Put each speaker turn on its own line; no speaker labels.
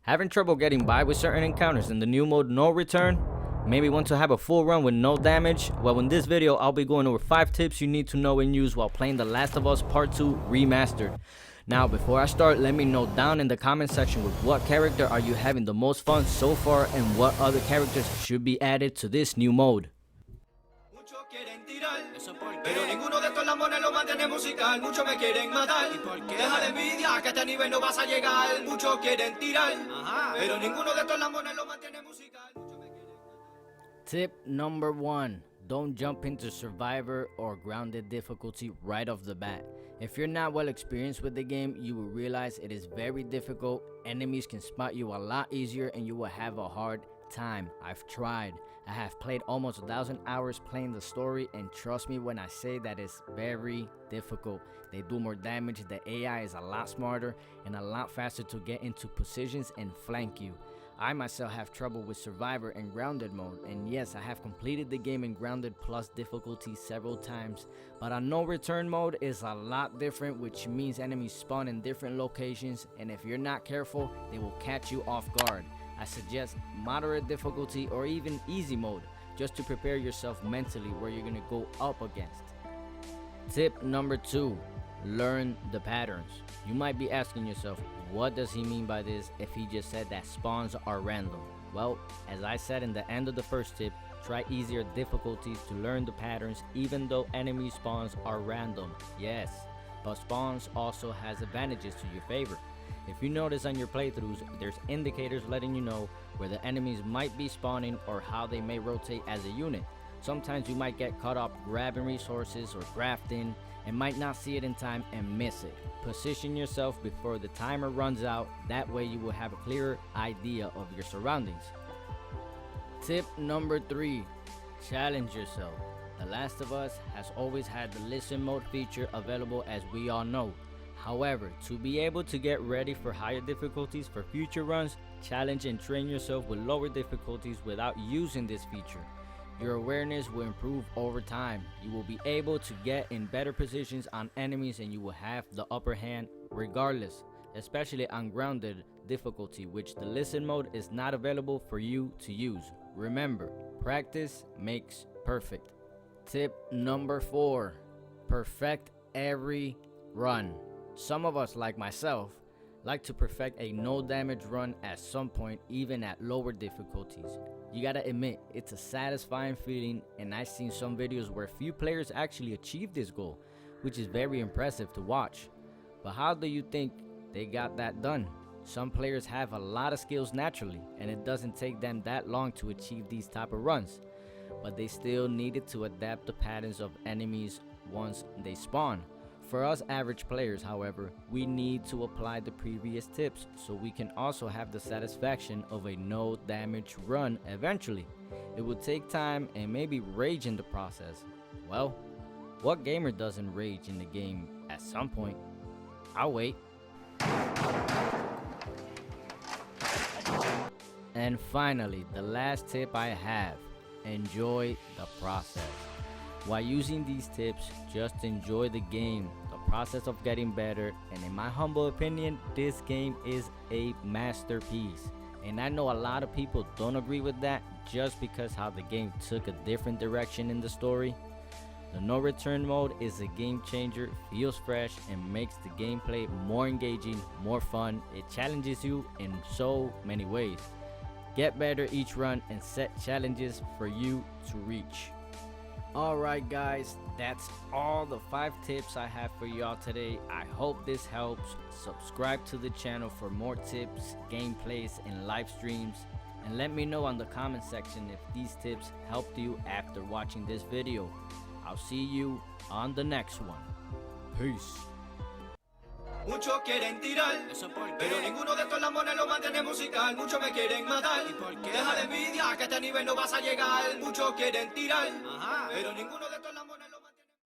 Having trouble getting by with certain encounters in the new mode No Return? Maybe want to have a full run with no damage? Well, in this video, I'll be going over 5 tips you need to know and use while playing The Last of Us Part 2 Remastered. Now, before I start, let me know down in the comment section with what character are you having the most fun so far and what other characters should be added to this new mode.
Pero ninguno de estos lambones lo mantiene musical. Muchos me quieren matar. ¿Y por qué? Deja la envidia, que a este nivel no vas a llegar. Muchos quieren tirar. Pero ninguno de estos lambones lo mantiene musical.
Tip number 1. Don't jump into survivor or grounded difficulty right off the bat. If you're not well experienced with the game, you will realize it is very difficult. Enemies can spot you a lot easier and you will have a hard time. I've tried. I have played almost 1,000 hours playing the story, and trust me when I say that it's very difficult. They do more damage, the AI is a lot smarter and a lot faster to get into positions and flank you. I myself have trouble with survivor and grounded mode, and yes, I have completed the game in grounded plus difficulty several times, but on no return mode is a lot different, which means enemies spawn in different locations, and if you're not careful, they will catch you off guard. I suggest moderate difficulty or even easy mode, just to prepare yourself mentally where you're gonna go up against. Tip number 2. Learn the patterns. You might be asking yourself, what does he mean by this if he just said that spawns are random? Well, as I said in the end of the first tip, try easier difficulties to learn the patterns even though enemy spawns are random. Yes, but spawns also has advantages to your favor. If you notice on your playthroughs, there's indicators letting you know where the enemies might be spawning or how they may rotate as a unit. Sometimes you might get caught up grabbing resources or grafting and might not see it in time and miss it. Position yourself before the timer runs out, that way you will have a clearer idea of your surroundings. Tip number 3. Challenge yourself. The Last of Us has always had the listen mode feature available, as we all know. However, to be able to get ready for higher difficulties for future runs, challenge and train yourself with lower difficulties without using this feature. Your awareness will improve over time. You will be able to get in better positions on enemies and you will have the upper hand regardless, especially on grounded difficulty, which the listen mode is not available for you to use. Remember, practice makes perfect. Tip number 4. Perfect every run. Some of us, like myself, like to perfect a no damage run at some point, even at lower difficulties. You gotta admit, it's a satisfying feeling, and I've seen some videos where few players actually achieve this goal, which is very impressive to watch. But how do you think they got that done? Some players have a lot of skills naturally, and it doesn't take them that long to achieve these type of runs, but they still needed to adapt the patterns of enemies once they spawn. For us average players, however, we need to apply the previous tips so we can also have the satisfaction of a no damage run eventually. It will take time and maybe rage in the process. Well, what gamer doesn't rage in the game at some point? I'll wait. And finally, the last tip I have: enjoy the process. While using these tips, just enjoy the game, the process of getting better, and in my humble opinion, this game is a masterpiece. And I know a lot of people don't agree with that just because how the game took a different direction in the story. The no return mode is a game changer, feels fresh, and makes the gameplay more engaging, more fun. It challenges you in so many ways. Get better each run and set challenges for you to reach. Alright guys, that's all the 5 tips I have for y'all today. I hope this helps. Subscribe to the channel for more tips, gameplays, and live streams. And let me know on the comment section if these tips helped you after watching this video. I'll see you on the next one. Peace.
Muchos quieren tirar, pero ninguno de estos lambones lo mantiene musical. Muchos me quieren matar. ¿Y por qué? Deja la envidia, que a este nivel no vas a llegar. Muchos quieren tirar, pero ninguno de estos